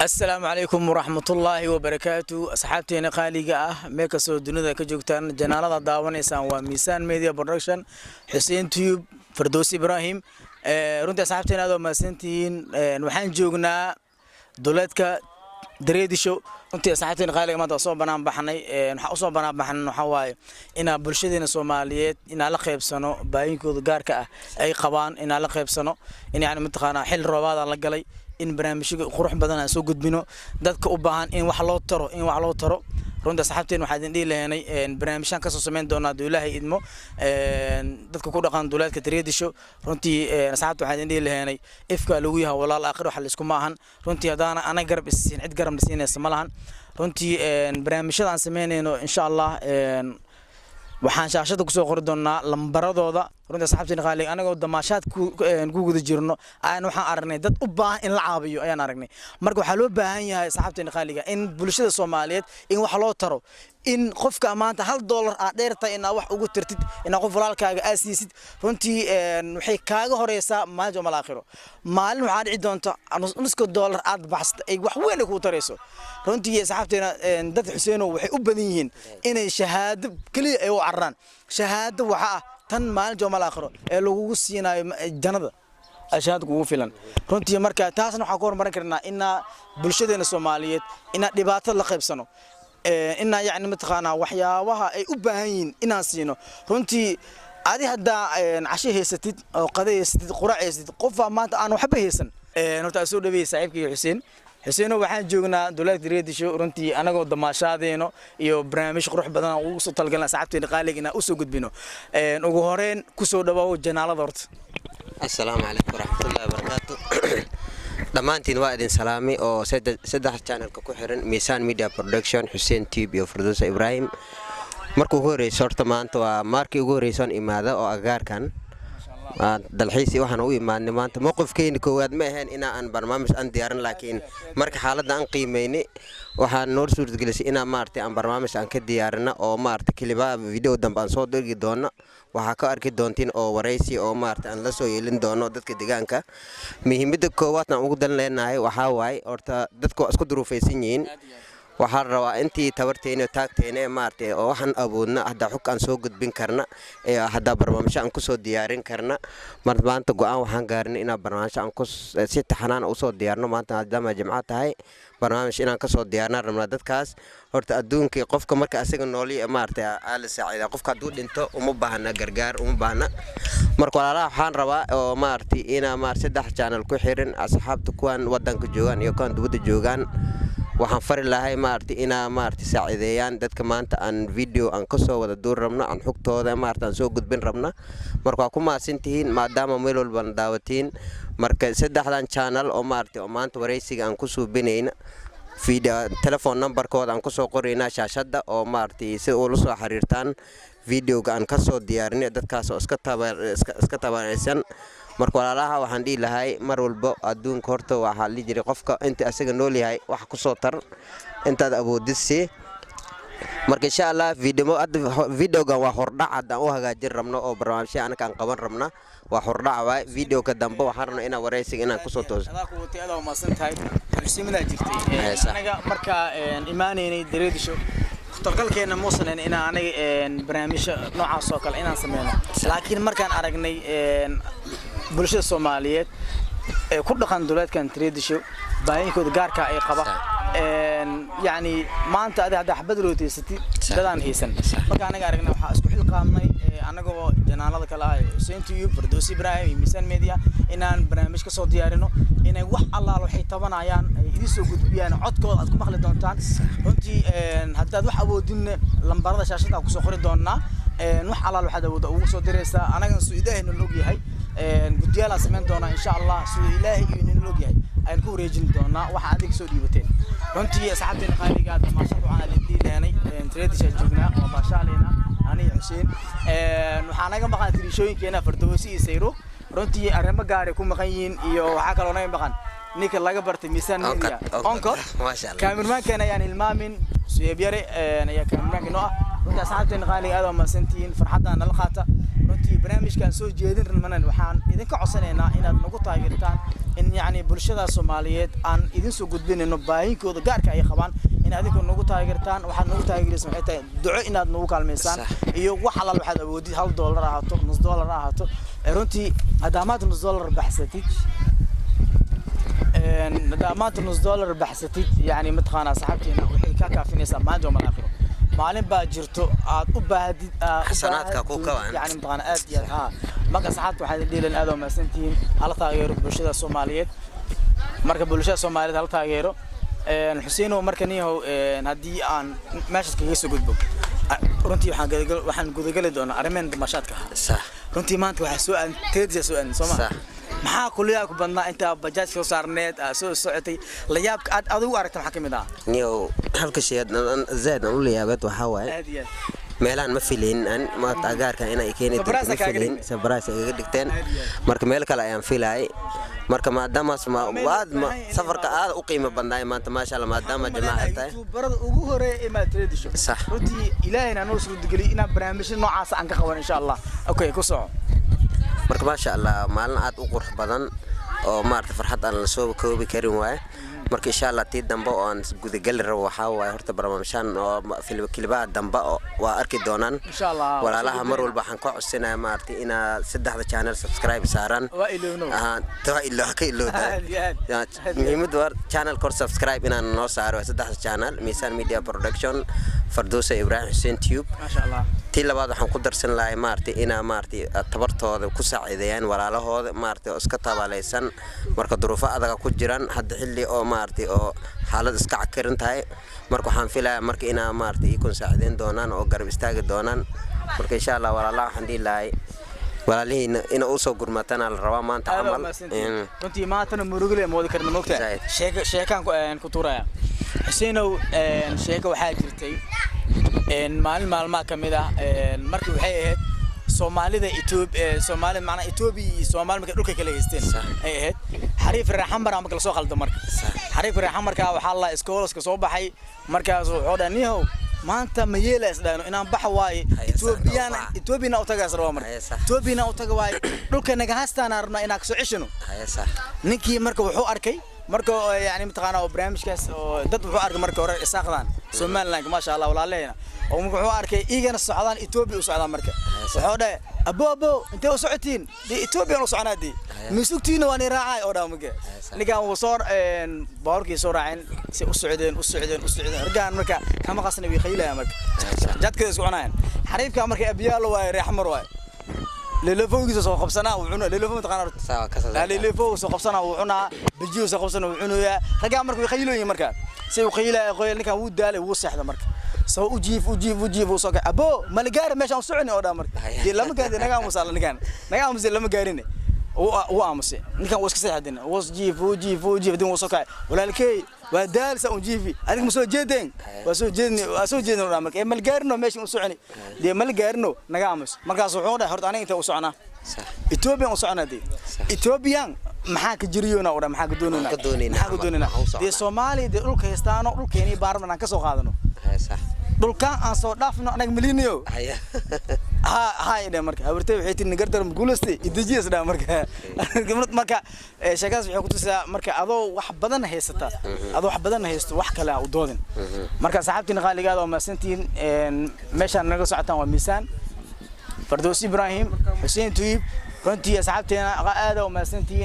السلام عليكم ورحمة الله وبركاته أصحابتي قاليقة ميكا سو دنيا كجوكتان جنالة داوانيسان وميسان ميديا برودكشن حسين تيوب فردوس إبراهيم runtii asxaabteena aad oo maasantiin waxaan joognaa dawladka dareedisho runtii asxaabteena qaaliga maanta soo banaan baxnay waxa soo banaan baxnay waxa waaye in bulshadeena Soomaaliyeed in la qaybsano baahinkooda gaarka ah ay qabaan in la qaybsano in yaani mataqaana xil roobaad la galay in barnaamijyo qurux badan aan soo gudbino dadka u baahan in wax loo taro runtii asxaabteena waxaan idin leeyahay barnaamijkan ka soo sameyn doona Ilaahay idmo dadka ku dhaqan dawladka dareedisho runtii asxaabta waxaan idin leeyahay ifka lagu yahay walaal aakhir wax la isku maahan runtii hadana ana garab isiin cid garab siinaysa malahan runtii barnaamijyada aan sameynayno insha Allah waxaan shaashada ku soo qori doonaa lambaradooda runtii asxaabteena qaaliga anagoo damaashaad ku guuda jirno aan waxaan aragnay dad u baahan in la caabiyo ayaan aragnay marka waxa loo baahan yahay asxaabteena qaaliga in bulshada Soomaaliyeed in wax loo taro in qofka maanta $1 aad dheertay in wax ugu tirtid in qof walaalkaaga aasiisid runtii waxay kaaga horeysaa maajo malaakhiro maalin waxa dhici doonta nuska $1 aad baxsad ay wax weyn ku tareyso runtii asxaabteena dad Xuseeno waxay u badan yihiin inay shahaado kaliya ay u carraan shahaado waxa tan maalinta malaakhiro ee lagu siinayo jannada ashaad kugu filan runtii marka taasna waxa ku hormarin karnaa in bulshadeena Soomaaliyeed in dhibaato la qaybsano in yaani mataqaana waxyaabaha ay u baahan yihiin inaan siino runtii adi hadda casho heysatid oo qadeysatid quraaceysid qof maanta aan waxba heysan horta soo dhaweey saaxiibkii Xuseeno waxaan joognaa dawladda dareedisho runtii anagoo damaashadeeno iyo barnaamij qurux badan oo soo talgalna asxaabteena qaaliga in u soo gudbino ugu horeen ku soo dhawaaw janaalada horta assalaamu alaykum waraxmatullaahi wabarakaatuh dhamaantiin waa idin salaamay oo saddex channelka ku xiran Miisaan Media Production Hussein TV iyo Firdaus Ibrahim markuu ugu horeeyay horta maanta waa markii ugu horeeysan imaada oo agaarkan dalxiis waxaan u imaanay maanta mowqifkeena koowaad ma ahayn in aan barnaamij aan diyaarin laakiin marka xaaladda aan qiimeynay waxaan noo suurtagelisay in aan barnaamij aan ka diyaarino oo kaliba video dambe aan soo dhigi doono waxa ka arki doontiin oo wareysi oo aan la soo yeelin doono dadka deegaanka muhiimada koowaad aan ugu dan leenahay waxa waaye horta dadku isku duruufaysan yihiin waxaan rabaa intii tabarteena taagteena oo waxaan awoodna hadda xog aan soo gudbin karna ee hadda barnaamij aan ku soo diyaarin karna maanta go'aan waxaan gaarnay in barnaamij aan ku si taxanaan u soo diyaarno maanta hadama jimca tahay barnaamij inaan ka soo diyaarnaa rabnaa dadkaas horta adduunka qofka marka asaga nooli aala saacida qofka haduu dhinto uma baahna gargaar uma baahna marka walaalaha waxaan rabaa oo in saddex channel ku xiran asxaabta kuwan wadanka joogan iyo kuwan dibadda joogan waxaan fari lahay in saacideeyaan dadka maanta aan video aan ka soo wada duur rabno aan xogtooda aan soo gudbin rabna marka ku maasintihiin maadaama meel walba daawatiin marka saddexdan channel oo maanta wareysiga aan ku suubinayna video telephone number-kooda aan ku soo qorayna shaashada oo si uu la soo xiriirtaan video-ga aan ka soo diyaarinay dadkaas oo iska tabaaraysan marka walaalaha waxaan dhigi lahay mar walba adduunka horta waxa la jiray qofka inta asaga nool yahay wax ku soo tar intaad awoodisay marka insha Allah video-ga waa hordhac aan u hagaajin rabno oo barnaamijyo aan ka qaban rabna waa hordhac waa video-ka dambe waxaan rabnaa in wareysiga inaan ku soo tooso adaa ma santahay xilsimada jirtay anaga marka iimaaneenay dareedisho talgalkeena muusan in anaga barnaamijyo noocaas oo kale inaan sameeyno laakiin markaan aragnay bulshada Soomaaliyeed ee ku dhaqan dawladkan dareedisho baahinkooda gaarka ay qaba يعني ما أنت هذا حبة روتي ستي بدان هيسن فكان أنا قارئنا وحاسك حل قامني أنا جو جنالة كلا حسين تيوب فردوس إبراهيم ميسان ميديا إن برنامج كصوت ديارنا إن وح الله لو حيت طبعا عيان يدرسوا جود بيان عدكو عدكو مخلد دونتان أنتي حتى دوح أبو دين لما برضه شاشة أو كسوخر دونا نوح الله لو حدا وده وصوت درسة أنا كان سويده إنه لوجي هاي قديالا سمين دونا إن شاء الله سويله إنه لوجي هاي أنا كوريجن دونا واحد عندك سودي بتين runtii asxaabteena qaaliga damaashad waxaan leeyahay intreedisha joognaa oo baashaalina ani Xuseen waxaan naga maqan tirishooyinkeena Firdawsi iyo Sayro runtii arrimo gaar ah ku maqan yihiin iyo waxa kale oo naga maqan ninka laga bartay Miisaan Media onko kaamiramankeena ayaan ilmaamin Suyeeb yare ayaa kaamiramankeena runtii asxaabteena qaaliga aad ma santiin farxadana la qaata runtii barnaamijkan soo jeedin ramanan waxaan idinka codsanaynaa inaad nagu taageertaan in yani bulshada Soomaaliyeed aan idin soo gudbinayno baahinkooda gaarka ay qabaan in adinku nagu taageertaan waxaad nagu taageeraysaa waxay tahay duco inaad nagu kaalmeysaan iyo wax xalal waxaad awoodid $1 ahaato $1 ahaato runtii hadamaad $1 baxsatid hadamaad $1 baxsatid yani mataqaana saxabteena waxay ka kaafinaysaa maanta oo malaakhiro maalin baa jirto aad u baahdid xasanaadka ku kawan yani mataqaana aad iyo marka saxaabta waxaad dhiilan aad oo maasantiin hala taageero bulshada Soomaaliyeed marka bulshada Soomaaliyeed hala taageero Xuseeno marka niyow hadii aan meesha kaga soo gudbo runtii waxaan gudagali doonaa arrimaha damashaadka sax runtii maanta waxa soo aan teedisa soo aan Soomaaliya maxaa kulliyaa ku badnaa inta bajaaj soo saarneed soo socotay la yaabka aad adigu aragtay maxaa kamid ah niyow halka shay zaad u leeyahay waxa waaye meelaan ma filayn aan ma tagaarka inay keenay filayn sabraas ay ga dhigteen marka meel kale ayaan filaay marka maadaama safarka aad u qiimo badnaay maanta ma sha Allah maadaama jamaaca tahay barada ugu horeeyay ma tradisho sax runtii ilaahayna noo soo digli ina barnaamijyo noocaas aan ka qaban insha Allah okay ku soo marka ma sha Allah maalin aad u qurux badan oo maarta farxad aan la soo koobi karin waay marka insha Allah tii dambe oo aan gudagal rabo waxa waay horta barnaamijkan oo filibada dambe waa arki doonaan insha Allah walaalaha mar walba waxaan ka codsanayaa maarta ina 3 channel subscribe saaran muhiimad war channel kor subscribe inaan noo saaro 3 channel Miisaan Media Production Fardoosa Ibrahim Hussein Tube ma sha Allah tii labaad waxaan ku darsan lahayn maarta ina maarta tabartooda ku saacideeyaan walaalahooda maarta iska tabalaysan marka duruufo adag ku jiraan hadda xilli oo maarta oo xaalad iska cakarin tahay marka waxaan filayaa marka ina maarta ay ku saacideyn doonaan oo garab istaagi doonaan marka insha Allah walaalaha waxaan dilaay walaalihiina ina u soo gurmatana la rabaa maanta amal runtii maantana murugle moodi karna moogtaa sheekan ku tuuraya Xuseenow sheeka waxaa jirtay maalmaha kamid ah markii waxay ahayd Soomaalida Soomaali macna Itoobiya Soomaali markay dhulka kala haysteen ay ahayd xariif raaxamar ama kala soo qaldan marka xariif raaxamarka waxa la iskoolaska soo baxay markaas oo dhaniyow maanta ma yeelays dhaano inaan bax waay Itoobiyana u tagaas rabo marka Itoobiyana u taga waay dhulka naga haastaan arna inaan ka soo cishino ninkii marka wuxuu arkay marka yani mataqaana barnaamijkaas oo dad wuxuu arkay marka hore isaaqdan Soomaaliland ma sha Allah walaaleyna oo wuxuu arkay igana socdaan Itoobiya u socdaan marka wuxuu dhahay abo intee u socotiin Itoobiya u soconaadii misugtiina waan raacay oo dhaamage nigan uu soo baarkii soo raaceen si u socdeen argaan marka kama qasna way khaylaaya marka jadka isku cunaan xariifka marka abiyaal waay reexmar waay ليلفوجي سو قبسنا وعنا ليلفو تقارن ليلفو سو قبسنا وعنا بجيو سو قبسنا وعنويا رجع مركو يخيلون مركا سي وخيلا قوي نكا وو داله وو سخده مركا سو وجيف وسو ابو ما لغار ميشان سعني اودا مركا لما كان نغا مسال نغا مسال لما غارين هو امسي نكا وسك سخدين وس جيف دين وسوكا ولالكي ودال سو جيفي اديك مسو جيدين وسو جيدين اودا مركا ما لغارنو ميشان سعني دي ما لغارنو نغا امس markaas wuxuu dhahay horta aniga inta u socnaa Ethiopia u socnaadii Ethiopian maxaa ka jiriyona oo maxaa ka doonayna de Soomaali de dhulka heestaano dhulkeeni baarman ka soo qaadano sax dhulka aan soo dhaafno anaga miliniyo ide marka habartay waxay tii nagardar guulaystay idajiyas dhaa marka shaqaas waxay ku tusaa marka adoo wax badan haysto wax kale u doodin marka saxaabtina qaaligaada oo maasantiin meeshaan naga socotaan waa Miisaan Fardoosi Ibrahim Hussein Tube runtii asxaabteena aad oo maasantiin